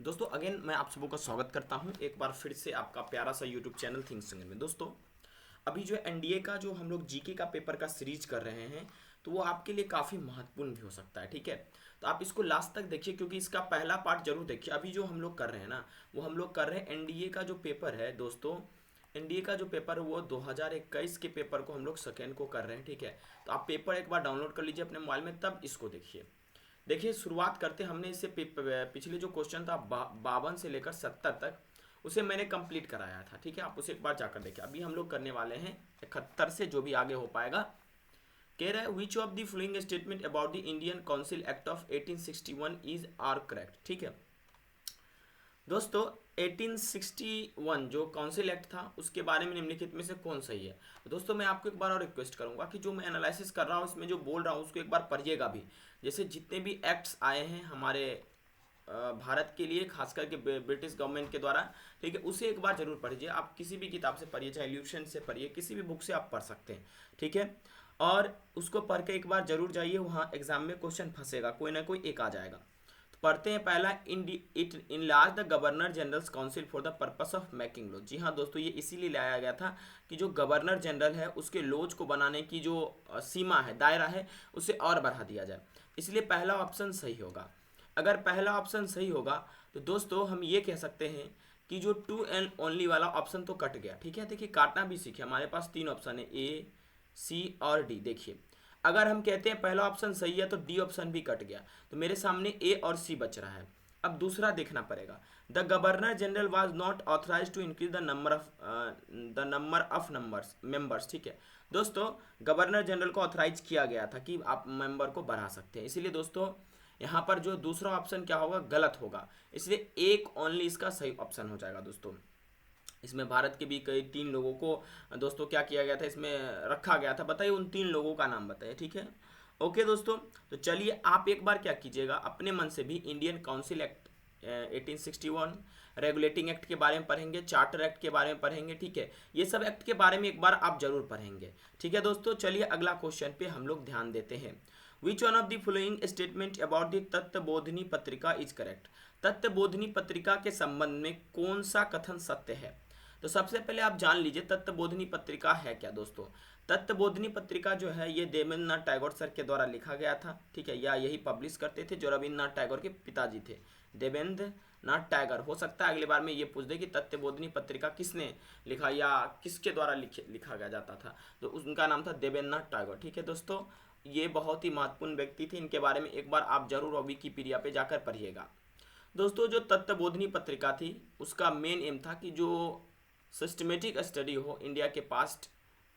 दोस्तों अगेन मैं आप सबों का स्वागत करता हूं एक बार फिर से आपका प्यारा सा यूट्यूब चैनल थिंक सिंगर में। दोस्तों अभी जो एनडीए का जो हम लोग जीके का पेपर का सीरीज कर रहे हैं तो वो आपके लिए काफ़ी महत्वपूर्ण भी हो सकता है। ठीक है, तो आप इसको लास्ट तक देखिए क्योंकि इसका पहला पार्ट जरूर देखिए। अभी जो हम लोग कर रहे हैं ना, वो हम लोग कर रहे हैं एनडीए का जो पेपर है दोस्तों। एनडीए का जो पेपर है वो 2021 के पेपर को हम लोग सेकेंड को कर रहे हैं। ठीक है, तो आप पेपर एक बार डाउनलोड कर लीजिए अपने मोबाइल में, तब इसको देखिए। देखिए शुरुआत करते हमने इससे पिछले जो क्वेश्चन था 52 से लेकर 70 तक, उसे मैंने कंप्लीट कराया था। ठीक है, आप उसे एक बार जाकर देखिए। अभी हम लोग करने वाले हैं 71 से, जो भी आगे हो पाएगा। कह रहा है which of the following statement about the Indian Council Act of 1861 is are correct. ठीक है दोस्तों, 1861 जो काउंसिल एक्ट था उसके बारे में निम्नलिखित में से कौन सही है। तो दोस्तों मैं आपको एक बार और रिक्वेस्ट करूंगा कि जो मैं एनालिसिस कर रहा हूँ इसमें जो बोल रहा हूँ उसको एक बार पढ़िएगा भी। जैसे जितने भी एक्ट्स आए हैं हमारे भारत के लिए, खास करके ब्रिटिश गवर्नमेंट के द्वारा, ठीक है, उसे एक बार जरूर पढ़िए। आप किसी भी किताब से पढ़िए, चाहे ल्यूशन से पढ़िए, किसी भी बुक से आप पढ़ सकते हैं। ठीक है, और उसको पढ़ के एक बार जरूर जाइए, वहाँ एग्जाम में क्वेश्चन फंसेगा, कोई ना कोई एक आ जाएगा। पढ़ते हैं पहला, it enlarge the governor general's council for the purpose of making law. जी हाँ दोस्तों, ये इसीलिए लाया गया था कि जो गवर्नर जनरल है उसके लॉज को बनाने की जो सीमा है, दायरा है, उसे और बढ़ा दिया जाए। इसलिए पहला ऑप्शन सही होगा। अगर पहला ऑप्शन सही होगा तो दोस्तों हम ये कह सकते हैं कि जो टू एंड ओनली वाला ऑप्शन तो कट गया। ठीक है, देखिए काटना भी सीखे। हमारे पास तीन ऑप्शन है, ए सी और डी। देखिए अगर हम कहते हैं पहला ऑप्शन सही है तो डी ऑप्शन भी कट गया, तो मेरे सामने ए और सी बच रहा है। अब दूसरा देखना पड़ेगा, the governor general was not authorise to increase the number of numbers members. ठीक है दोस्तों, गवर्नर जनरल को ऑथराइज किया गया था कि आप मेंबर को बढ़ा सकते हैं। इसीलिए दोस्तों यहाँ पर जो दूसरा ऑप्शन क्या होगा, गलत होगा। इसलिए एक ओनली इसका सही ऑप्शन हो जाएगा। दोस्तों इसमें भारत के भी कई 3 लोगों को दोस्तों क्या किया गया था, इसमें रखा गया था। बताइए उन 3 लोगों का नाम बताइए। ठीक है, ओके दोस्तों, तो चलिए आप एक बार क्या कीजिएगा, अपने मन से भी Indian Council act 1861, regulating act के बारे में पढ़ेंगे, चार्टर एक्ट के बारे में पढ़ेंगे। ठीक है, ये सब एक्ट के बारे में एक बार आप जरूर पढ़ेंगे। ठीक है दोस्तों, चलिए अगला क्वेश्चन पे हम लोग ध्यान देते हैं। विच one of the following statement about the Tattvabodhini पत्रिका इज करेक्ट। तत्वबोधिनी पत्रिका के संबंध में कौन सा कथन सत्य है। तो सबसे पहले आप जान लीजिए तत्वबोधिनी पत्रिका है क्या। दोस्तों तत्वबोधिनी पत्रिका जो है ये देवेंद्रनाथ टैगोर सर के द्वारा लिखा गया था। ठीक है, या यही पब्लिश करते थे जो रविन्द्रनाथ टैगोर के पिताजी थे, देवेंद्रनाथ टैगोर। हो सकता है अगली बार में ये पूछ दे कि तत्वबोधिनी पत्रिका किसने लिखा या किसके द्वारा लिखा गया जाता था, तो उनका नाम था देवेंद्रनाथ टैगोर। ठीक है दोस्तों, ये बहुत ही महत्वपूर्ण व्यक्ति थे, इनके बारे में एक बार आप जरूर विकिपीडिया पे जाकर पढ़िएगा। दोस्तों जो तत्वबोधिनी पत्रिका थी उसका मेन एम था कि जो सिस्टमेटिक स्टडी हो इंडिया के पास्ट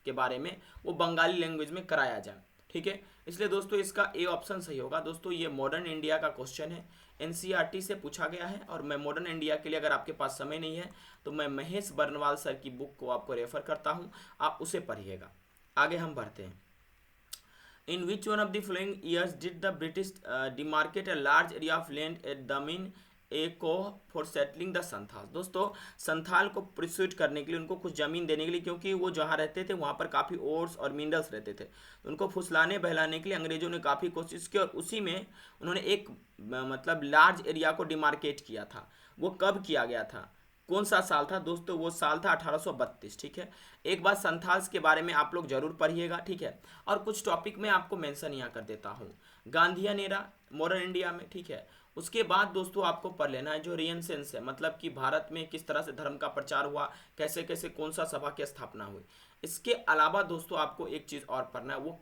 के बारे में, वो बंगाली लैंग्वेज में कराया जाए। ठीक है, इसलिए दोस्तों इसका ए ऑप्शन सही होगा। दोस्तों ये मॉडर्न इंडिया का क्वेश्चन है, एनसीईआरटी से पूछा गया है। और मैं मॉडर्न इंडिया के लिए अगर आपके पास समय नहीं है तो मैं महेश बर्नवाल सर की बुक को आपको रेफर करता हूँ, आप उसे पढ़िएगा। आगे हम बढ़ते हैं। In which one of the following years did the British demarcate a large area of land at Damin echo for settling the Santhal. दोस्तों संथाल को प्रिस्यूट करने के लिए, उनको कुछ ज़मीन देने के लिए, क्योंकि वो जहाँ रहते थे वहाँ पर काफ़ी ओर्स और मिनरल्स रहते थे, तो उनको फुसलाने बहलाने के लिए अंग्रेजों ने काफ़ी कोशिश की और उसी में उन्होंने एक मतलब लार्ज एरिया को डिमार्केट किया था। वो कब किया गया था, कौन सा साल था दोस्तों, वो साल था 1832। ठीक है, एक बार संथाल्स के बारे में आप लोग जरूर पढ़िएगा। ठीक है, और कुछ टॉपिक मैं आपको मेंशन यहाँ कर देता हूँ। गांधीयन एरा मॉडर्न इंडिया में, ठीक है, उसके बाद दोस्तों आपको पढ़ लेना है जो रियनसेंस है, मतलब कि भारत में किस तरह से धर्म का प्रचार हुआ, कैसे कैसे कौन सा सभा की स्थापना हुई। इसके अलावा दोस्तों आपको एक चीज़ और पढ़ना है, वो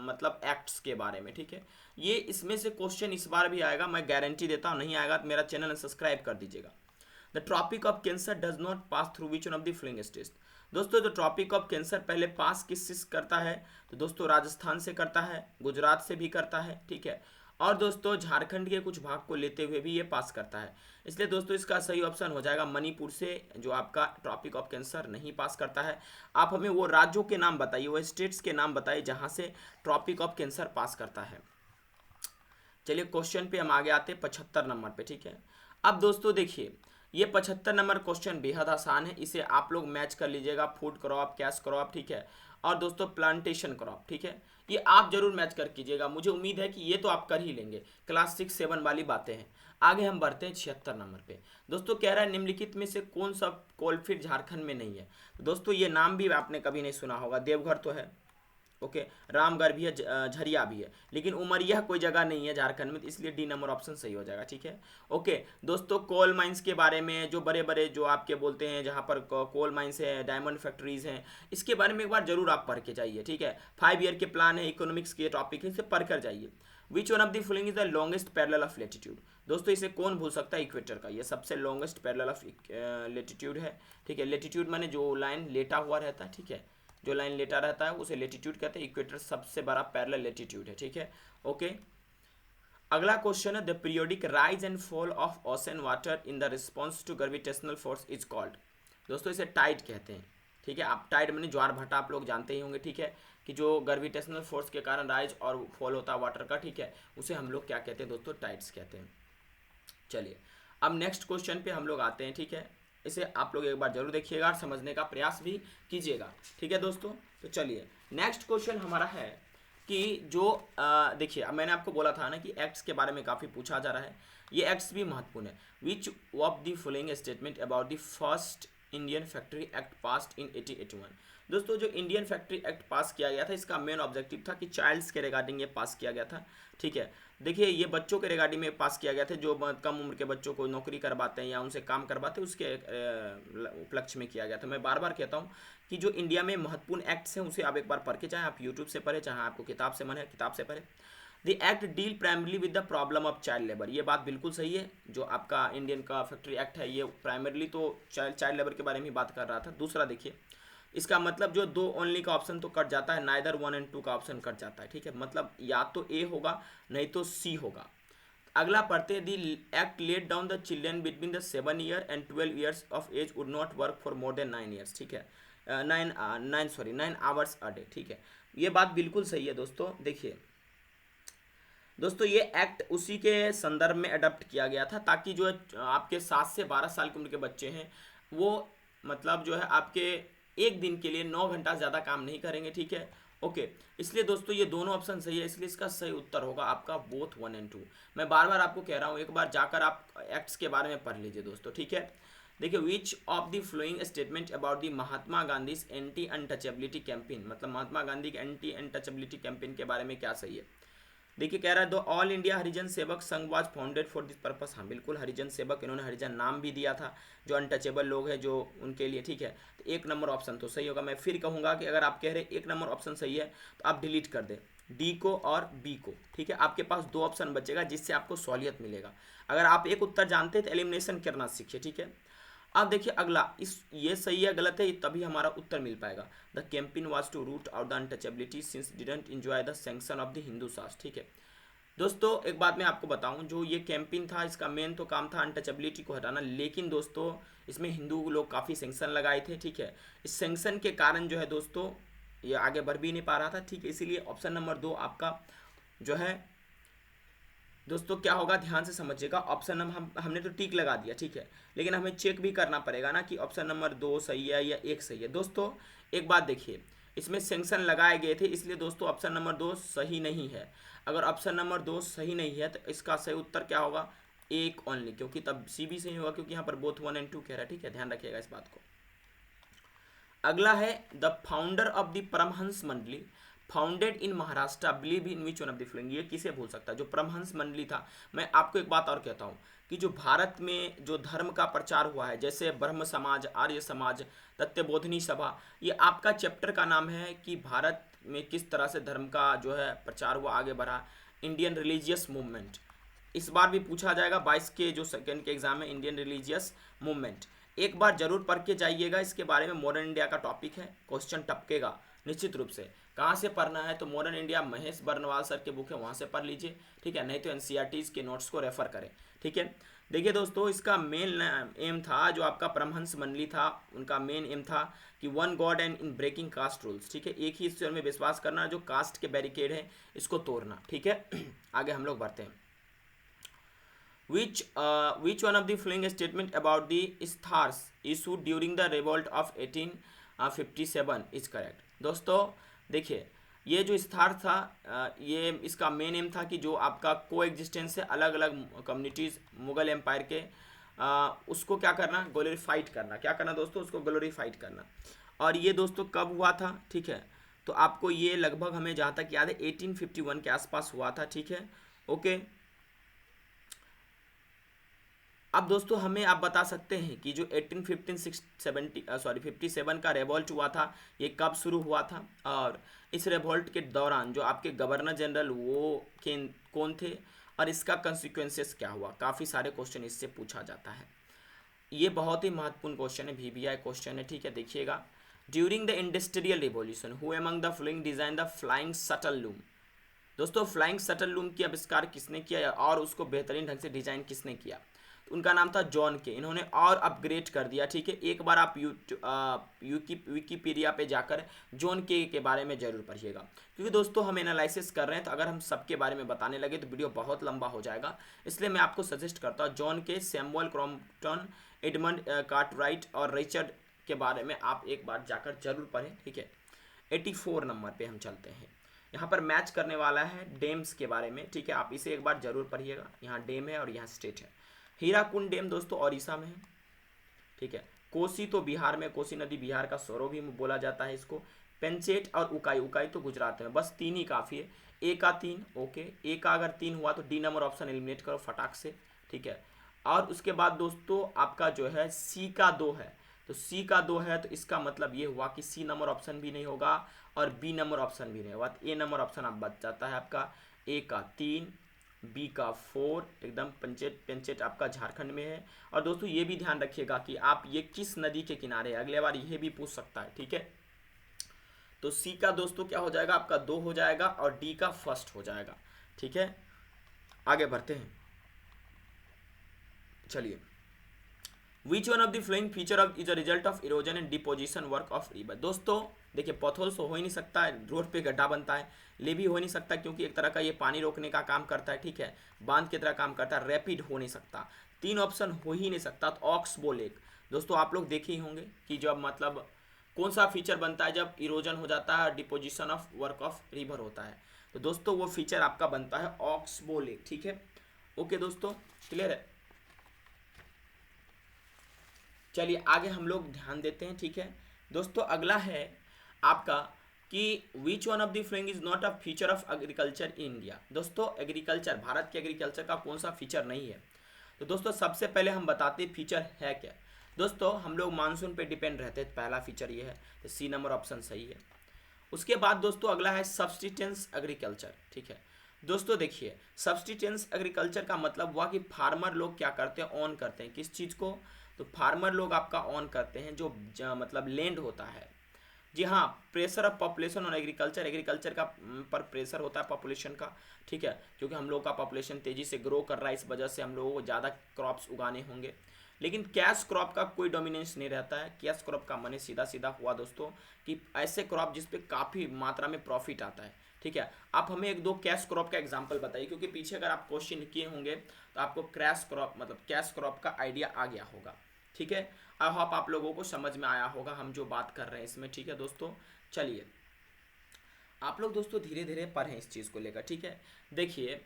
मतलब एक्ट्स के बारे में। ठीक है, ये इसमें से क्वेश्चन इस बार भी आएगा, मैं गारंटी देता हूँ। नहीं आएगा तो मेरा चैनल सब्सक्राइब कर दीजिएगा। The Tropic of Cancer does not pass through which one of the following states. दोस्तों जो ट्रॉपिक ऑफ कैंसर पहले पास किस करता है, तो दोस्तों राजस्थान से करता है, गुजरात से भी करता है। ठीक है, और दोस्तों झारखंड के कुछ भाग को लेते हुए भी ये पास करता है। इसलिए दोस्तों इसका सही ऑप्शन हो जाएगा मणिपुर से, जो आपका ट्रॉपिक ऑफ कैंसर नहीं पास करता है। आप हमें वो राज्यों के नाम बताइए, वो स्टेट्स के नाम बताइए जहाँ से ट्रॉपिक ऑफ कैंसर पास करता है। चलिए क्वेश्चन पे हम आगे आते हैं 75 नंबर पे। ठीक है, अब दोस्तों देखिए ये 75 नंबर क्वेश्चन बेहद आसान है, इसे आप लोग मैच कर लीजिएगा। फूड क्रॉप, कैश क्रॉप, ठीक है, और दोस्तों प्लांटेशन क्रॉप। ठीक है, ये आप जरूर मैच कर कीजिएगा, मुझे उम्मीद है कि ये तो आप कर ही लेंगे। क्लास 6-7 वाली बातें हैं। आगे हम बढ़ते हैं 76 नंबर पे। दोस्तों कह रहा है निम्नलिखित में से कौन सा कोलफील्ड झारखंड में नहीं है। तो दोस्तों ये नाम भी आपने कभी नहीं सुना होगा। देवघर तो है, ओके, रामगढ़ भी है, झरिया भी है, लेकिन उमरिया कोई जगह नहीं है झारखंड में, तो इसलिए डी नंबर ऑप्शन सही हो जाएगा। ठीक है, ओके दोस्तों, कोल माइंस के बारे में, जो बड़े बड़े जो आपके बोलते हैं जहाँ पर कोल माइंस है, डायमंड फैक्ट्रीज हैं, इसके बारे में एक बार जरूर आप पढ़ के जाइए। ठीक है, 5 ईयर के प्लान है, इकोनॉमिक्स के टॉपिक है, इसे पढ़ कर जाइए। विच one of the following is the longest parallel of latitude. दोस्तों इसे कौन भूल सकता है, इक्वेटर का ये सबसे लॉन्गेस्ट पैरेलल ऑफ लेटीट्यूड है। ठीक है, लेटीट्यूड माने जो लाइन लेटा हुआ रहता है, ठीक है, जो लाइन लेटा रहता है उसे लेटीट्यूड कहते हैं। इक्वेटर सबसे बड़ा पैरेलल लेटीट्यूड है। ठीक है, ओके। अगला क्वेश्चन है the periodic rise and fall of ocean water in the response to gravitational force is called. दोस्तों इसे टाइड कहते हैं। ठीक है, आप टाइड माने ज्वार भाटा आप लोग जानते ही होंगे। ठीक है, कि जो ग्रेविटेशनल फोर्स के कारण राइज और फॉल होता है वाटर का, ठीक है, उसे हम लोग क्या कहते हैं दोस्तों, टाइड्स कहते हैं। चलिए अब नेक्स्ट क्वेश्चन पे हम लोग आते हैं। ठीक है, इसे आप लोग एक बार जरूर देखिएगा और समझने का प्रयास भी कीजिएगा। ठीक है दोस्तों, तो चलिए नेक्स्ट क्वेश्चन हमारा है कि जो देखिए, अब मैंने आपको बोला था ना कि एक्ट्स के बारे में काफ़ी पूछा जा रहा है, ये एक्ट्स भी महत्वपूर्ण है। Which of the following statement about the first Indian factory act passed in 1881। दोस्तों जो इंडियन फैक्ट्री एक्ट पास किया गया था, इसका मेन ऑब्जेक्टिव था कि चाइल्ड्स के रिगार्डिंग ये पास किया गया था। ठीक है, देखिए ये बच्चों के रिगार्डिंग में पास किया गया था, जो कम उम्र के बच्चों को नौकरी करवाते हैं या उनसे काम करवाते हैं, उसके उपलक्ष्य में किया गया था। मैं बार बार कहता हूँ कि जो इंडिया में महत्वपूर्ण एक्ट्स हैं उसे आप एक बार पढ़ के, चाहे आप यूट्यूब से पढ़े, चाहे आपको किताब से मन है किताब से पढ़े। The act deal primarily with the problem of child labour. ये बात बिल्कुल सही है, जो आपका इंडियन का फैक्ट्री एक्ट है ये प्राइमरली तो चाइल्ड लेबर के बारे में ही बात कर रहा था। दूसरा देखिए, इसका मतलब जो दो ओनली का ऑप्शन तो कट जाता है, नाइदर 1 और 2 का ऑप्शन कट जाता है। ठीक है, मतलब या तो ए होगा नहीं तो सी होगा। अगला पढ़ते, the act let down the children between the 7 year and 12 years of age would not work for more than 9 years. ठीक है, 9 आवर्स अ डे। ठीक है, ये बात बिल्कुल सही है दोस्तों। देखिए दोस्तों ये एक्ट उसी के संदर्भ में अडॉप्ट किया गया था, ताकि जो आपके 7 से 12 साल की उम्र के बच्चे हैं वो मतलब जो है आपके एक दिन के लिए 9 घंटा ज़्यादा काम नहीं करेंगे। ठीक है, ओके, इसलिए दोस्तों ये दोनों ऑप्शन सही है, इसलिए इसका सही उत्तर होगा आपका बोथ 1 और 2। मैं बार बार आपको कह रहा हूँ, एक बार जाकर आप एक्ट्स के बारे में पढ़ लीजिए दोस्तों। ठीक है, देखिए, विच of the following statement about the Mahatma Gandhi anti untouchability campaign, मतलब महात्मा गांधी के एंटी अनटचेबिलिटी कैंपेन के बारे में क्या सही है। देखिए कह रहा है, दो all India Harijan Sevak Sangh was founded for this purpose. हाँ बिल्कुल, हरिजन सेवक, इन्होंने हरिजन नाम भी दिया था, जो अनटचेबल लोग हैं जो उनके लिए। ठीक है, तो 1 नंबर ऑप्शन तो सही होगा। मैं फिर कहूँगा कि अगर आप कह रहे 1 नंबर ऑप्शन सही है तो आप डिलीट कर दें डी को और बी को। ठीक है, आपके पास 2 ऑप्शन बचेगा जिससे आपको सहूलियत मिलेगा। अगर आप एक उत्तर जानते हैं तो एलिमिनेशन करना सीखिए। ठीक है, अब देखिए अगला, इस ये सही है गलत है तभी हमारा उत्तर मिल पाएगा। The campaign was to root out the untouchability since didn't enjoy the sanction of the Hindu shastra. ठीक है दोस्तों, एक बात मैं आपको बताऊं, जो ये कैंपेन था इसका मेन तो काम था अनटचेबिलिटी को हटाना, लेकिन दोस्तों इसमें हिंदू लोग काफ़ी सेंक्शन लगाए थे। ठीक है, इस सेंक्शन के कारण जो है दोस्तों ये आगे बढ़ भी नहीं पा रहा था। ठीक है, इसीलिए ऑप्शन नंबर 2 आपका जो है दोस्तों क्या होगा, ध्यान से समझिएगा। ऑप्शन नंबर हमने तो टिक लगा दिया, ठीक है, लेकिन हमें चेक भी करना पड़ेगा ना कि ऑप्शन नंबर 2 सही है या 1 सही है। दोस्तों एक बात देखिए, इसमें सेंक्शन लगाए गए थे, इसलिए दोस्तों ऑप्शन नंबर 2 सही नहीं है। अगर ऑप्शन नंबर 2 सही नहीं है तो इसका सही उत्तर क्या होगा, 1 ओनली, क्योंकि तब सी भी सही होगा, क्योंकि यहाँ पर बोथ 1 और 2 कह रहा है। ठीक है, ध्यान रखिएगा इस बात को। अगला है the founder of the Paramhansa Mandali founded in Maharashtra believe in which one of the following. ये किसे भूल सकता है, जो परमहंस मंडली था। मैं आपको एक बात और कहता हूँ कि जो भारत में जो धर्म का प्रचार हुआ है, जैसे ब्रह्म समाज, आर्य समाज, तत्वबोधिनी सभा, ये आपका चैप्टर का नाम है कि भारत में किस तरह से धर्म का जो है प्रचार हुआ, आगे बढ़ा। इंडियन रिलीजियस मूवमेंट इस बार भी पूछा जाएगा, 22 के जो सेकेंड के एग्जाम है, इंडियन रिलीजियस मूवमेंट एक बार जरूर पढ़ के जाइएगा। इसके बारे में मॉडर्न इंडिया का टॉपिक है, क्वेश्चन टपकेगा निश्चित रूप से। कहाँ से पढ़ना है तो modern India Mahesh Barnwal sir के बुक है, वहाँ से पढ़ लीजिए। ठीक है, नहीं तो एनसीईआरटी के नोट्स को रेफर करें। ठीक है, देखिए दोस्तों इसका मेन एम था, जो आपका परमहंस मंडली था उनका मेन एम था कि 1 God and in breaking caste rules. ठीक है, एक ही ईश्वर में विश्वास करना, जो कास्ट के बैरिकेड है इसको तोड़ना। ठीक है, आगे हम लोग बढ़ते हैं। Which one of the following statement about the Stars issued during the revolt of 1857 is correct। दोस्तों देखिए ये जो स्थार था ये इसका मेन एम था कि जो आपका को एग्जिस्टेंस है अलग अलग कम्युनिटीज़ मुगल एम्पायर के, उसको क्या करना, ग्लोरीफाइड करना। क्या करना दोस्तों, उसको ग्लोरीफाइड करना। और ये दोस्तों कब हुआ था, ठीक है, तो आपको ये लगभग हमें जहाँ तक याद है 1851 के आसपास हुआ था, ठीक है, ओके। अब दोस्तों हमें आप बता सकते हैं कि जो 57 का रेवोल्ट हुआ था ये कब शुरू हुआ था, और इस रेवोल्ट के दौरान जो आपके गवर्नर जनरल वो कौन थे, और इसका कंसिक्वेंसेस क्या हुआ। काफ़ी सारे क्वेश्चन इससे पूछा जाता है। ये बहुत ही महत्वपूर्ण क्वेश्चन है, VBI क्वेश्चन है, ठीक है, देखिएगा। During the industrial revolution who among the flowing design the flying shuttle loom. दोस्तों फ्लाइंग शटल लूम की आविष्कार किसने किया और उसको बेहतरीन ढंग से डिजाइन किसने किया, उनका नाम था जॉन के। इन्होंने और अपग्रेड कर दिया, ठीक है। एक बार आप विकीपीडिया पे जाकर जॉन के बारे में जरूर पढ़िएगा, क्योंकि दोस्तों हम एनालिसिस कर रहे हैं, तो अगर हम सबके बारे में बताने लगे तो वीडियो बहुत लंबा हो जाएगा। इसलिए मैं आपको सजेस्ट करता हूँ जॉन के, सैमुअल क्रॉम्पटन, एडमंड कार्टराइट और रिचर्ड के बारे में आप एक बार जाकर जरूर पढ़ें, ठीक है। 84 नंबर पे हम चलते हैं। यहाँ पर मैच करने वाला है डैम्स के बारे में, ठीक है, आप इसे एक बार जरूर पढ़िएगा। यहाँ डैम है और यहाँ स्टेट है। हीराकुंड डैम दोस्तों ओडिशा में है, ठीक है। कोसी तो बिहार में, कोसी नदी बिहार का सौरव भी बोला जाता है इसको। पेंचेट और उकाई, उकाई तो गुजरात में। बस 3 ही काफ़ी है। ए का 3, ओके, ए का अगर 3 हुआ तो डी नंबर ऑप्शन एलिमिनेट करो फटाक से, ठीक है। और उसके बाद दोस्तों आपका जो है सी का 2 है, तो सी का 2 है तो इसका मतलब ये हुआ कि सी नंबर ऑप्शन भी नहीं होगा और बी नंबर ऑप्शन भी नहीं होगा, तो ए नंबर ऑप्शन आप बच जाता है आपका। ए का 3, बी का 4, एकदम पंचेट, पेंचेट आपका झारखंड में है। और दोस्तों ये भी ध्यान रखिएगा कि आप ये किस नदी के किनारे है, अगले बार ये भी पूछ सकता है, ठीक है। तो सी का दोस्तों क्या हो जाएगा आपका 2 हो जाएगा और डी का 1 हो जाएगा, ठीक है। आगे बढ़ते हैं, चलिए। विच one of the flowing feature of is a result of erosion and deposition work of river. दोस्तों देखिए पॉथहोल्स हो ही नहीं सकता है, रोड पे गड्ढा बनता है, ले भी हो नहीं सकता क्योंकि एक तरह का ये पानी रोकने का काम करता है, ठीक है, बांध की तरह काम करता है। रैपिड हो नहीं सकता, 3 ऑप्शन हो ही नहीं सकता। तो ऑक्सबो लेक दोस्तों आप लोग देखे ही होंगे कि जब मतलब कौन सा फीचर बनता है जब इरोजन हो जाता है, deposition of work of river होता है, तो दोस्तों वो फीचर आपका बनता है ऑक्सबो लेक, ठीक है। ओके दोस्तों, क्लियर है। चलिए आगे हम लोग ध्यान देते हैं, ठीक है दोस्तों। अगला है आपका कि which one of the following is not a feature of agriculture in India. दोस्तों एग्रीकल्चर, भारत के एग्रीकल्चर का कौन सा फीचर नहीं है, तो दोस्तों सबसे पहले हम बताते हैं फीचर है क्या। दोस्तों हम लोग मानसून पे डिपेंड रहते हैं, पहला फीचर ये है, तो सी नंबर ऑप्शन सही है। उसके बाद दोस्तों अगला है सब्सटीटेंस एग्रीकल्चर, ठीक है। दोस्तों देखिए सब्सटीटेंस एग्रीकल्चर का मतलब हुआ कि फार्मर लोग क्या करते हैं, ऑन करते हैं किस चीज़ को, तो फार्मर लोग आपका ऑन करते हैं जो मतलब लैंड होता है। जी हाँ, प्रेशर ऑफ पॉपुलेशन और एग्रीकल्चर, एग्रीकल्चर का पर प्रेशर होता है पॉपुलेशन का, ठीक है, क्योंकि हम लोग का पॉपुलेशन तेज़ी से ग्रो कर रहा है, इस वजह से हम लोगों को ज़्यादा क्रॉप्स उगाने होंगे। लेकिन कैश क्रॉप का कोई डोमिनेंस नहीं रहता है। कैश क्रॉप का माने सीधा सीधा हुआ दोस्तों कि ऐसे क्रॉप जिसपे काफ़ी मात्रा में प्रॉफिट आता है, ठीक है। आप हमें 1-2 कैश क्रॉप का एग्जांपल बताइए, क्योंकि पीछे अगर आप क्वेश्चन किए होंगे तो आपको क्रैश क्रॉप मतलब कैश क्रॉप का आइडिया आ गया होगा, ठीक है। अब आप लोगों को समझ में आया होगा हम जो बात कर रहे हैं इसमें, ठीक है दोस्तों। चलिए आप लोग दोस्तों धीरे धीरे पढ़ें इस चीज़ को लेकर, ठीक है। देखिए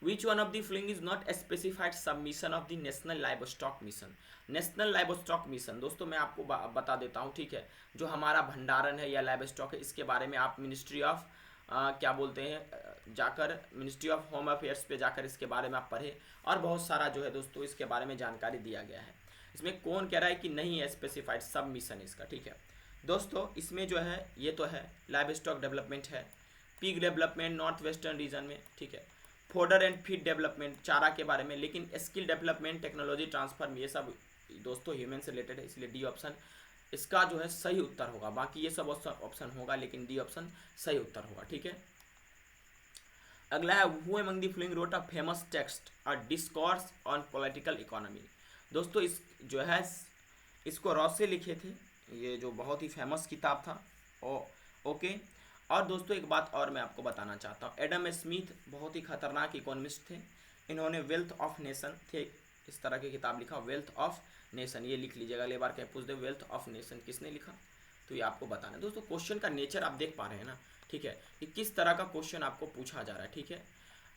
विच one of the following is not specified submission of the national live stock mission. National live stock mission दोस्तों मैं आपको बता देता हूँ, ठीक है। जो हमारा भंडारण है या लाइव स्टॉक है, इसके बारे में आप मिनिस्ट्री ऑफ क्या बोलते हैं जाकर मिनिस्ट्री ऑफ होम अफेयर्स पे जाकर इसके बारे में आप पढ़े, और बहुत सारा जो है दोस्तों इसके बारे में जानकारी दिया गया है। इसमें कौन कह रहा है कि नहीं है स्पेसिफाइड सब मिशन इसका, ठीक है दोस्तों। इसमें जो है ये तो है लाइव स्टॉक डेवलपमेंट है, pig development north western region में, ठीक है। फोडर एंड फीड डेवलपमेंट चारा के बारे में, लेकिन स्किल डेवलपमेंट टेक्नोलॉजी ट्रांसफर ये सब दोस्तों ह्यूमन से रिलेटेड है, इसलिए डी ऑप्शन इसका जो है सही उत्तर होगा। बाकी ये सब ऑप्शन होगा लेकिन डी ऑप्शन सही उत्तर होगा, ठीक है। अगला है who among the following wrote a famous text a discourse on political economy. दोस्तों इस जो है इसको रॉसे लिखे थे, ये जो बहुत ही फेमस किताब था। ओके। और दोस्तों एक बात और मैं आपको बताना चाहता हूँ, एडम स्मिथ बहुत ही खतरनाक इकोनॉमिस्ट थे। इन्होंने वेल्थ ऑफ नेशन थे इस तरह की किताब लिखा, वेल्थ ऑफ नेशन, ये लिख लीजिएगा, अगले बार कहीं पूछ दे वेल्थ ऑफ नेशन किसने लिखा, तो ये आपको बताना है। दोस्तों क्वेश्चन का नेचर आप देख पा रहे हैं ना, ठीक है, कि किस तरह का क्वेश्चन आपको पूछा जा रहा है। ठीक है,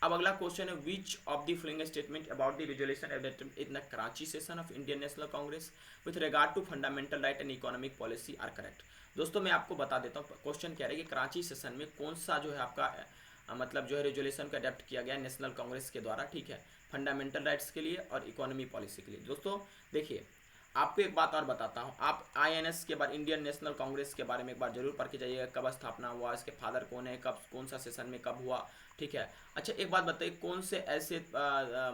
अब अगला क्वेश्चन है, which of the following statement about the resolution adopted in the Karachi session of Indian National Congress with regard to fundamental right and economic policy are correct. दोस्तों मैं आपको बता देता हूँ, क्वेश्चन क्या है कि कराची सेशन में कौन सा जो है आपका मतलब जो है रेजोल्यूशन को अडेप्ट किया गया नेशनल कांग्रेस के द्वारा। ठीक है, फंडामेंटल राइट्स के लिए और इकोनॉमी पॉलिसी के लिए। दोस्तों देखिए, आपको एक बात और बताता हूँ, आप आईएनएस के बारे, इंडियन नेशनल कांग्रेस के बारे में एक बार जरूर पढ़ के जाइएगा, कब स्थापना हुआ, इसके फादर कौन है, कब कौन सा सेशन में कब हुआ। ठीक है, अच्छा एक बात बताइए, कौन से ऐसे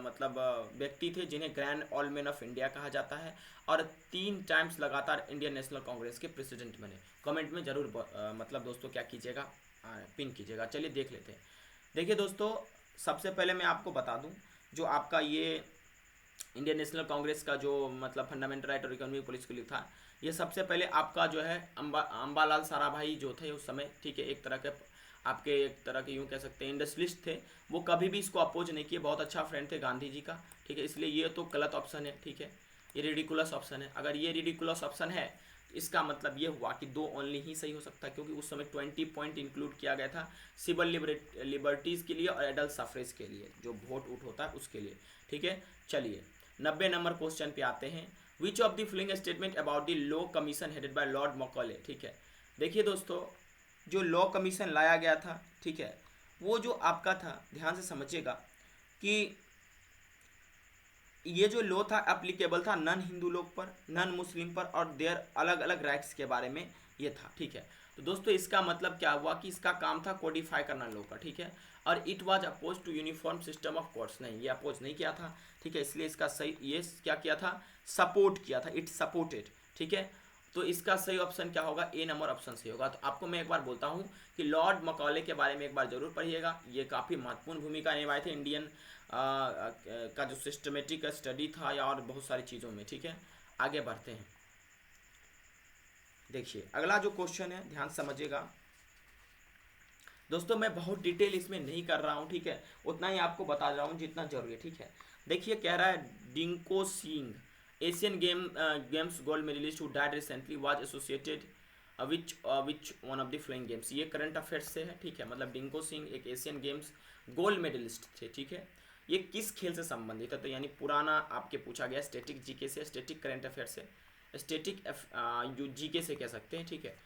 मतलब व्यक्ति थे जिन्हें grand old man of India कहा जाता है और 3 टाइम्स लगातार इंडियन नेशनल कांग्रेस के प्रेसिडेंट बने। कमेंट में जरूर मतलब दोस्तों क्या कीजिएगा, पिन कीजिएगा। चलिए देख लेते हैं। देखिए दोस्तों, सबसे पहले मैं आपको बता दूं, जो आपका ये इंडियन नेशनल कांग्रेस का जो मतलब फंडामेंटल राइट और इकोनॉमिक पॉलिसी को लिखा, ये सबसे पहले आपका जो है अम्बालाल साराभाई जो थे उस समय। ठीक है, एक तरह के आपके एक तरह के यूँ कह सकते हैं इंडस्ट्रियलिस्ट थे, वो कभी भी इसको अपोज नहीं किए, बहुत अच्छा फ्रेंड थे गांधी जी का। ठीक है, इसलिए ये तो गलत ऑप्शन है। ठीक है, ये रिडिकुलस ऑप्शन है। अगर ये रिडिकुलस ऑप्शन है, इसका मतलब ये हुआ कि 2 ओनली ही सही हो सकता है, क्योंकि उस समय 20 पॉइंट इंक्लूड किया गया था सिविल लिबर्टीज़ के लिए और एडल्ट सफरेज के लिए, जो वोट उठ होता है उसके लिए। ठीक है, चलिए 90 नंबर क्वेश्चन पे आते हैं। Which of the following statement about the law commission headed by lord Macaulay. ठीक है, देखिए दोस्तों, जो लॉ कमीशन लाया गया था, ठीक है, वो जो आपका था, ध्यान से समझिएगा कि ये जो लॉ था एप्लीकेबल था नॉन हिंदू लोग पर, नॉन मुस्लिम पर और देयर अलग अलग राइट्स के बारे में ये था। ठीक है, तो दोस्तों इसका मतलब क्या हुआ कि इसका काम था कोडिफाई करना लॉ का। ठीक है, और it was oppose to uniform system of courts, नहीं ये अपोज नहीं किया था। ठीक है, इसलिए इसका सही ये क्या किया था, सपोर्ट किया था, इट सपोर्टेड। ठीक है, तो इसका सही ऑप्शन क्या होगा, ए नंबर ऑप्शन सही होगा। तो आपको मैं एक बार बोलता हूँ कि लॉर्ड मकॉले के बारे में एक बार जरूर पढ़िएगा, ये काफ़ी महत्वपूर्ण भूमिका निभाए थे इंडियन का जो सिस्टमेटिक स्टडी था या और बहुत सारी चीज़ों में। ठीक है, आगे बढ़ते हैं। देखिए अगला जो क्वेश्चन है, ध्यान समझिएगा दोस्तों, मैं बहुत डिटेल इसमें नहीं कर रहा हूँ। ठीक है, उतना ही आपको बता रहा हूँ जितना जरूरी है। ठीक है, देखिए कह रहा है Dingko Singh Asian games gold medalist who died recently was associated which one of the following games. ये करंट अफेयर्स से है। ठीक है, मतलब डिंको सिंह एक एशियन गेम्स गोल्ड मेडलिस्ट थे। ठीक है, ये किस खेल से संबंधित है, तो यानी पुराना आपके पूछा गया स्टैटिक जीके से, स्टैटिक करंट अफेयर से, स्टैटिक जीके से कह सकते हैं। ठीक है,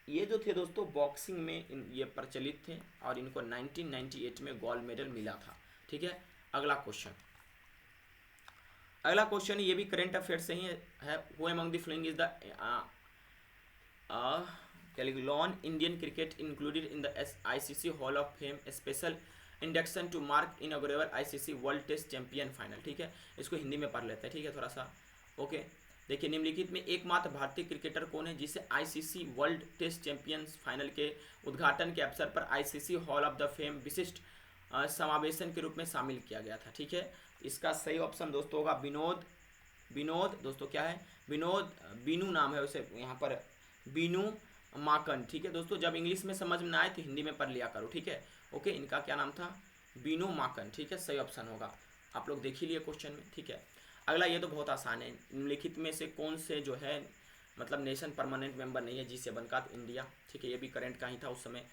ये जो थे दोस्तों बॉक्सिंग में ये प्रचलित थे और इनको 1998 में गोल्ड मेडल मिला था। ठीक है, अगला क्वेश्चन, अगला क्वेश्चन ये भी करंट अफेयर से ही है। Who among the following is the lone Indian cricket included in the ICC hall of fame special induction to mark inaugural ICC world test champion final. ठीक है, इसको हिंदी में पढ़ लेते हैं। ठीक है, थोड़ा सा ओके। देखिए निम्नलिखित में एकमात्र भारतीय क्रिकेटर कौन है जिसे ICC world test champions final के उद्घाटन के अवसर पर ICC hall of the fame विशिष्ट समावेशन के रूप में शामिल किया गया था। ठीक है, इसका सही ऑप्शन दोस्तों होगा विनोद दोस्तों क्या है, विनोद, बीनू नाम है उसे यहाँ पर, बीनू माकन। ठीक है दोस्तों, जब इंग्लिश में समझ में ना आए तो हिंदी में पढ़ लिया करो। ठीक है, ओके, इनका क्या नाम था, बीनू माकन। ठीक है, सही ऑप्शन होगा, आप लोग देख ही लिए क्वेश्चन में। ठीक है, अगला ये तो बहुत आसान है, निम्नलिखित में से कौन से जो है मतलब नेशन परमानेंट मेंबर नहीं है G7 का, तो इंडिया। ठीक है, ये भी करंट का ही था उस समय।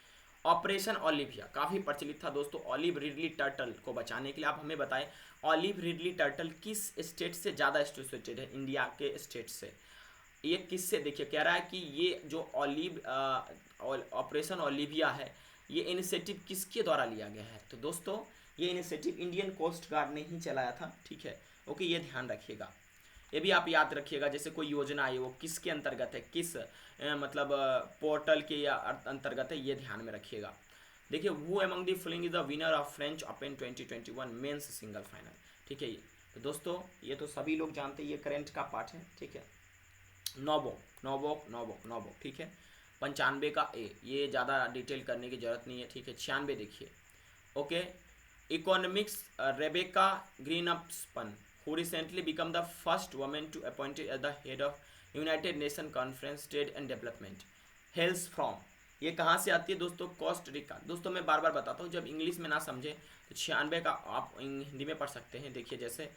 ऑपरेशन ओलिविया काफ़ी प्रचलित था दोस्तों, ऑलिव रिडली टर्टल को बचाने के लिए। आप हमें बताएं ऑलिव रिडली टर्टल किस स्टेट से ज़्यादा एसोसिएटेड है, इंडिया के स्टेट से। ये किससे, देखिए कह रहा है कि ये जो ऑपरेशन ओलिविया है, ये इनिशिएटिव किसके द्वारा लिया गया है, तो दोस्तों ये इनिशिएटिव इंडियन कोस्ट गार्ड ने ही चलाया था। ठीक है, ओके, ये ध्यान रखिएगा, ये भी आप याद रखिएगा। जैसे कोई योजना है वो किसके अंतर्गत है, किस मतलब पोर्टल के या अंतर्गत है, ये ध्यान में रखिएगा। देखिए who among the following is the winner of French open 2021 men's single final. ठीक है, तो दोस्तों ये तो सभी लोग जानते हैं, ये करंट का पार्ट है। ठीक है, नोबोक। ठीक है, 95 का ए, ये ज़्यादा डिटेल करने की जरूरत नहीं है। ठीक है, 96 देखिए, okay, economics Rebecca Grynspan who recently become the first woman to appointed as the head of United Nations Conference Trade and Development hails from। ये कहाँ से आती है दोस्तों, कोस्ट रिका। दोस्तों मैं बार बार बताता हूँ, जब इंग्लिश में ना समझे तो 96 का आप हिंदी में पढ़ सकते हैं। देखिए जैसे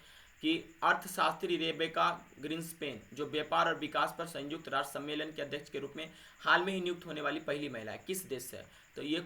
कि अर्थशास्त्री रेबेका ग्रीन्सपेन जो व्यापार और विकास पर संयुक्त राष्ट्र सम्मेलन के अध्यक्ष के रूप में हाल में ही नियुक्त होने वाली पहली महिला है, किस देश से है? तो ये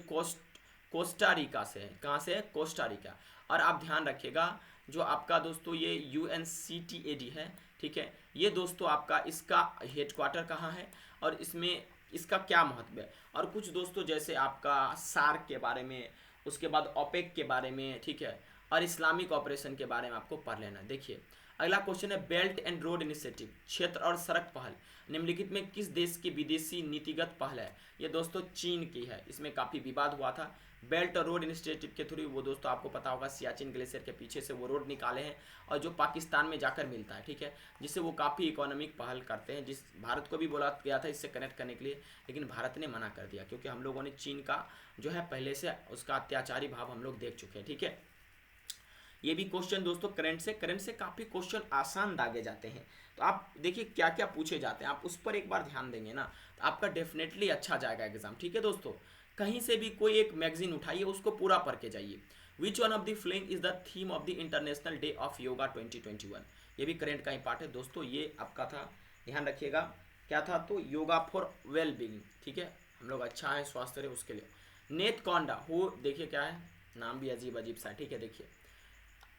कोस्टा रिका से है। कहाँ से है? Costa Rica. और आप ध्यान रखिएगा जो आपका दोस्तों ये UNCTAD है, ठीक है, ये दोस्तों आपका इसका हेडक्वार्टर कहाँ है और इसमें इसका क्या महत्व है, और कुछ दोस्तों जैसे आपका सार्क के बारे में, उसके बाद ओपेक के बारे में, ठीक है, और इस्लामिक ऑपरेशन के बारे में आपको पढ़ लेना। देखिए अगला क्वेश्चन है बेल्ट एंड रोड इनिशिएटिव, क्षेत्र और सड़क पहल निम्नलिखित में किस देश की विदेशी नीतिगत पहल है? ये दोस्तों चीन की है। इसमें काफ़ी विवाद हुआ था। बेल्ट और रोड इनिशिएटिव के थ्रू वो दोस्तों आपको पता होगा सियाचिन ग्लेशियर के पीछे से वो रोड निकाले हैं और जो पाकिस्तान में जाकर मिलता है, ठीक है, जिससे वो काफ़ी इकोनॉमिक पहल करते हैं, जिस भारत को भी बोला गया था इससे कनेक्ट करने के लिए, लेकिन भारत ने मना कर दिया क्योंकि हम लोगों ने चीन का जो है पहले से उसका अत्याचारी भाव हम लोग देख चुके हैं, ठीक है। ये भी क्वेश्चन दोस्तों करंट से काफ़ी क्वेश्चन आसान दागे जाते हैं। तो आप देखिए क्या क्या पूछे जाते हैं, आप उस पर एक बार ध्यान देंगे ना तो आपका डेफिनेटली अच्छा जाएगा एग्जाम, ठीक है दोस्तों। कहीं से भी कोई एक मैगजीन उठाइए, उसको पूरा पढ़ के जाइए। विच one of the following is the theme of the international day of yoga 2021? ये भी करंट का ही पार्ट है दोस्तों, ये आपका था, ध्यान रखिएगा क्या था, तो योगा फॉर वेल बीइंग, ठीक है, हम लोग अच्छा है स्वास्थ्य रहे उसके लिए। नेत कोंडा हो, देखिए क्या है, नाम भी अजीब अजीब सा, ठीक है, देखिए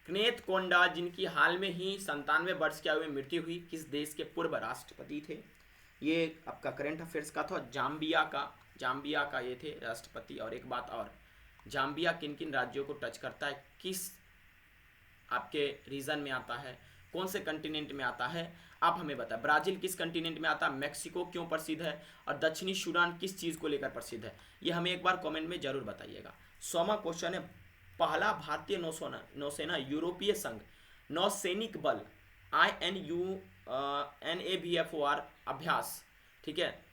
कनेथ कोंडा जिनकी हाल में ही 97 वर्ष की आयु में मृत्यु हुई, किस देश के पूर्व राष्ट्रपति थे? ये आपका करंट अफेयर्स का था। जाम्बिया का ये थे राष्ट्रपति। और एक बात और, जाम्बिया किन किन राज्यों को टच करता है, किस आपके रीजन में आता है, कौन से कंटिनेंट में आता है, आप हमें बताएं। ब्राजील किस कंटिनेंट में आता है, मैक्सिको क्यों प्रसिद्ध है, और दक्षिणी सूडान किस चीज़ को लेकर प्रसिद्ध है, ये हमें एक बार कमेंट में जरूर बताइएगा। 100वां क्वेश्चन है पहला भारतीय नौसेना यूरोपीय संघ नौसैनिक बल INUNAVFOR अभ्यास, ठीक है,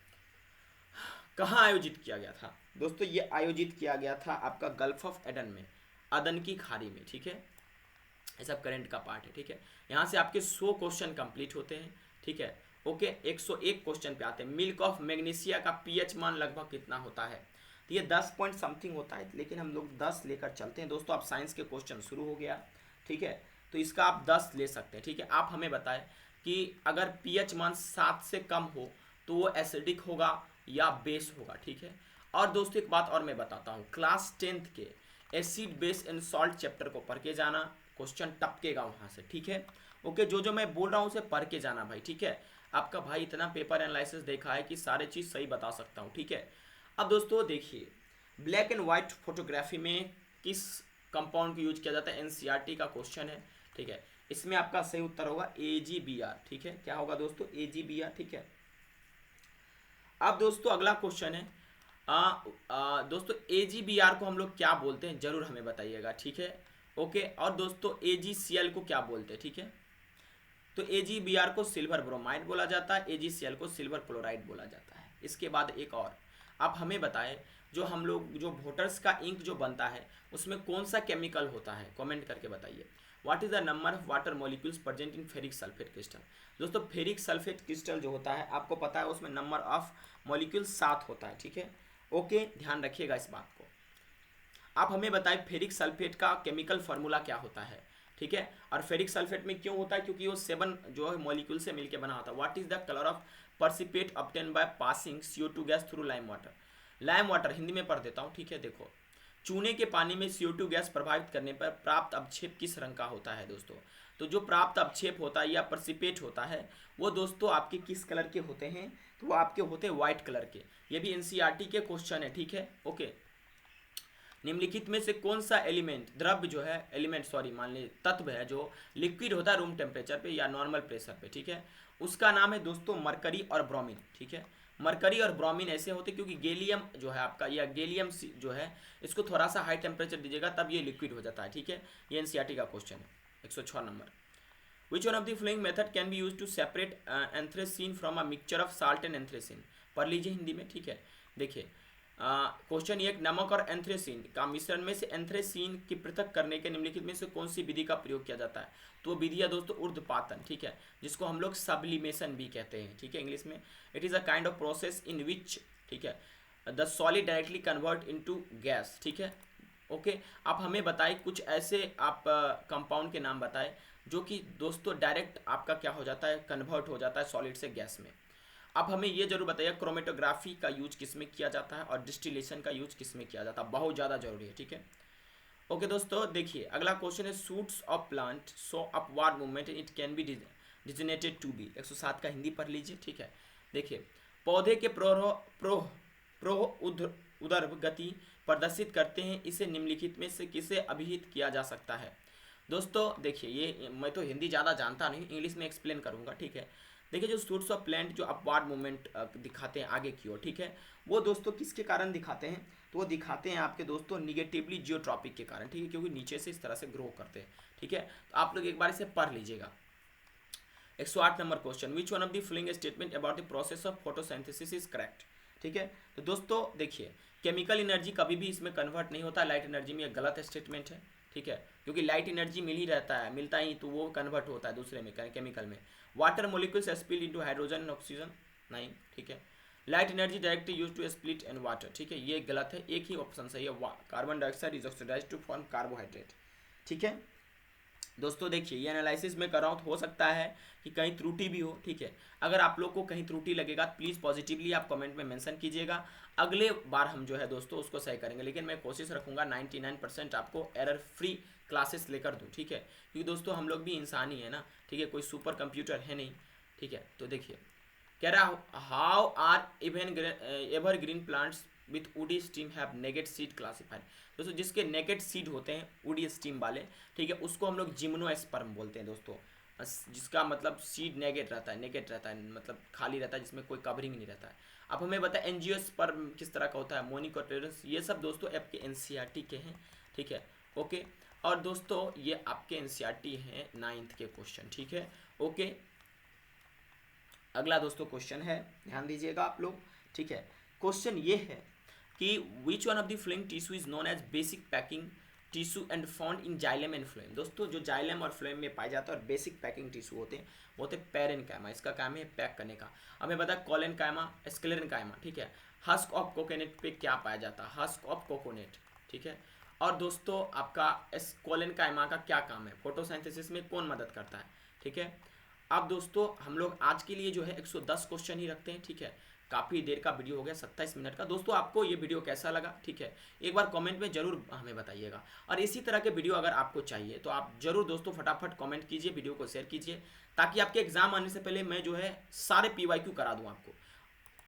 कहाँ आयोजित किया गया था? दोस्तों ये आयोजित किया गया था आपका गल्फ ऑफ एडन में, अदन की खाड़ी में, ठीक है। ये सब करंट का पार्ट है, ठीक है। यहाँ से आपके 100 क्वेश्चन कंप्लीट होते हैं, ठीक है, ओके। 101 क्वेश्चन पे आते हैं। मिल्क ऑफ मैग्नीशिया का pH मान लगभग कितना होता है? तो ये 10 पॉइंट समथिंग होता है, लेकिन हम लोग 10 लेकर चलते हैं दोस्तों। आप साइंस के क्वेश्चन शुरू हो गया, ठीक है, तो इसका आप 10 ले सकते हैं, ठीक है। आप हमें बताएं कि अगर pH मान 7 से कम हो तो वो एसिडिक होगा या बेस होगा, ठीक है। और दोस्तों एक बात और मैं बताता हूँ, क्लास 10th के acid base and salt chapter को पढ़ के जाना, क्वेश्चन टपकेगा वहाँ से, ठीक है, ओके। जो जो मैं बोल रहा हूँ उसे पढ़ के जाना भाई, ठीक है। आपका भाई इतना पेपर एनालिसिस देखा है कि सारे चीज़ सही बता सकता हूँ, ठीक है। अब दोस्तों देखिए ब्लैक एंड वाइट फोटोग्राफी में किस कंपाउंड को यूज किया जाता है? एनसीईआरटी का क्वेश्चन है, ठीक है। इसमें आपका सही उत्तर होगा AgBr, ठीक है। क्या होगा दोस्तों? AgBr, ठीक है। अब दोस्तों अगला क्वेश्चन है दोस्तों AgBr को हम लोग क्या बोलते हैं, जरूर हमें बताइएगा, ठीक है, ओके। और दोस्तों AgCl को क्या बोलते हैं, ठीक है। तो AgBr को सिल्वर ब्रोमाइड बोला जाता है, AgCl को सिल्वर क्लोराइड बोला जाता है। इसके बाद एक और आप हमें बताएं, जो हम लोग जो वोटर्स का इंक जो बनता है उसमें कौन सा केमिकल होता है, कमेंट करके बताइए। What is the number of water molecules present in ferric sulphate crystal? दोस्तों फेरिक सल्फेट क्रिस्टल जो होता है आपको पता है उसमें नंबर ऑफ मॉलिक्यूल 7 होता है, ठीक है, ओके। ध्यान रखिएगा इस बात को। आप हमें बताएं फेरिक सल्फेट का केमिकल फार्मूला क्या होता है, ठीक है, और फेरिक सल्फेट में क्यों होता है? क्योंकि वो 7 जो है मॉलिक्यूल से मिलकर बना होता है। What is the colour of precipitate obtain by passing CO2 gas through lime water? Lime water Hindi में पढ़ देता हूँ, ठीक है। देखो चूने के पानी में CO2 गैस प्रभावित करने पर प्राप्त अवक्षेप किस रंग का होता है दोस्तों? तो जो प्राप्त अवक्षेप होता है या पर्सिपेट होता है वो दोस्तों आपके किस कलर के होते हैं? तो वो आपके होते हैं व्हाइट कलर के। ये भी एनसीईआरटी के क्वेश्चन है, ठीक है, ओके। निम्नलिखित में से कौन सा एलिमेंट द्रव्य जो है मान लीजिए तत्व है जो लिक्विड होता है रूम टेम्परेचर पे या नॉर्मल प्रेशर पे, ठीक है, उसका नाम है दोस्तों मरकरी और ब्रोमीन, ठीक है। मरकरी और ब्रोमीन ऐसे होते क्योंकि गैलियम जो है आपका या गैलियम जो है इसको थोड़ा सा हाई टेम्परेचर दीजिएगा तब ये लिक्विड हो जाता है, ठीक है। ये एनसीईआरटी का क्वेश्चन है। 106 number, which one of the following method can be use to separate anthracene from a mixture of salt and anthracene? पढ़ लीजिए हिंदी में, ठीक है। देखिए क्वेश्चन ये नमक और एंथ्रेसिन का मिश्रण में से एंथ्रेसिन की पृथक करने के निम्नलिखित में से कौन सी विधि का प्रयोग किया जाता है? तो विधि है दोस्तों ऊर्ध्वपातन, ठीक है, जिसको हम लोग सब्लिमेशन भी कहते हैं, ठीक है, इंग्लिश में। It is a kind of process in which, ठीक है, the solid directly convert into gas, ठीक है, ओके, आप हमें बताएं कुछ ऐसे आप कंपाउंड के नाम बताएं जो कि दोस्तों डायरेक्ट आपका क्या हो जाता है, कन्वर्ट हो जाता है सॉलिड से गैस में। आप हमें ये जरूर बताइए क्रोमेटोग्राफी का यूज किस में किया जाता है और डिस्टिलेशन का यूज किस में किया जाता है, बहुत ज़्यादा जरूरी है, ठीक है। ओके दोस्तों देखिए अगला क्वेश्चन है, shoots of plant show upward movement it can be designated to be. 107 का हिंदी पढ़ लीजिए, ठीक है। देखिए पौधे के प्रोह प्रोह प्रोह उदर गति प्रदर्शित करते हैं, इसे निम्नलिखित में से किसे अभिहित किया जा सकता है। दोस्तों देखिए ये मैं तो हिंदी ज़्यादा जानता नहीं, इंग्लिश में एक्सप्लेन करूँगा, ठीक है। देखिए जो सूट्स ऑफ प्लांट जो अपवार्ड मूवमेंट दिखाते हैं आगे की ओर, ठीक है, वो दोस्तों किसके कारण दिखाते हैं, तो वो दिखाते हैं आपके दोस्तों निगेटिवली जियोट्रॉपिक के कारण, ठीक है, क्योंकि नीचे से इस तरह से ग्रो करते हैं, ठीक है। तो आप लोग एक बार इसे पढ़ लीजिएगा। 108 number question, which one of the following statement about the process of photosynthesis is correct, ठीक है। तो दोस्तों देखिए केमिकल एनर्जी कभी भी इसमें कन्वर्ट नहीं होता, लाइट एनर्जी में, एक गलत स्टेटमेंट है, ठीक है, क्योंकि लाइट एनर्जी मिल ही रहता है, मिलता ही तो वो कन्वर्ट होता है दूसरे में केमिकल में। Water molecules spill into hydrogen and oxygen, नहीं, ठीक है। Light energy directly use to split and water, ठीक है, ये गलत है, एक ही ऑप्शन सही है, carbon dioxide is oxidised to form carbohydrate, ठीक है। दोस्तों देखिए ये एनालिसिस में कर रहा हूँ, तो हो सकता है कि कहीं त्रुटि भी हो, ठीक है। अगर आप लोग को कहीं त्रुटि लगेगा प्लीज़ पॉजिटिवली आप कमेंट में मेंशन कीजिएगा, अगले बार हम जो है दोस्तों उसको सही करेंगे, लेकिन मैं कोशिश रखूँगा 99% आपको एरर फ्री क्लासेस लेकर दूँ, ठीक है, क्योंकि दोस्तों हम लोग भी इंसान ही है ना, ठीक है, कोई सुपर कंप्यूटर है नहीं, ठीक है। तो देखिए कह रहा how are even evergreen plants with woody stem have naked seed classified. दोस्तों जिसके नेगेट सीड होते हैं वुडी स्टीम वाले, ठीक है, उसको हम लोग जिम्नोस्पर्म बोलते हैं दोस्तों, जिसका मतलब सीड नेगेट रहता है, मतलब खाली रहता है, जिसमें कोई कवरिंग नहीं रहता है। अब हमें बताएं एंजियोस्पर्म किस तरह का होता है, मोनिकोटेरस, ये सब दोस्तों आपके एनसीईआरटी के हैं, ठीक है, ओके। और दोस्तों ये आपके एनसीईआरटी हैं 9th के क्वेश्चन, ठीक है, ओके। अगला दोस्तों क्वेश्चन है, ध्यान दीजिएगा आप लोग, ठीक है। क्वेश्चन ये है कि which one of the flowing tissue is known as basic packing tissue and found in xylem and phloem. दोस्तों जो जाइलम और फ्लोएम में पाए जाते हैं और बेसिक पैकिंग टिश्यू होते हैं वो होते हैं पैरेन्काइमा, इसका काम है पैक करने का। हमें पता है कॉलेनकाइमा, स्क्लेरेनकाइमा, ठीक है। हस्क ऑफ कोकोनट पे क्या पाया जाता है, हस्क ऑफ कोकोनट, ठीक है। और दोस्तों आपका कॉलेनकाइमा का क्या काम है, फोटोसिंथेसिस में कौन मदद करता है, ठीक है। अब दोस्तों हम लोग आज के लिए जो है 110 क्वेश्चन ही रखते हैं, ठीक है। काफ़ी देर का वीडियो हो गया, 27 मिनट का। दोस्तों आपको ये वीडियो कैसा लगा, ठीक है, एक बार कमेंट में जरूर हमें बताइएगा। और इसी तरह के वीडियो अगर आपको चाहिए तो आप जरूर दोस्तों फटाफट कमेंट कीजिए, वीडियो को शेयर कीजिए, ताकि आपके एग्जाम आने से पहले मैं जो है सारे PYQ करा दूँ आपको।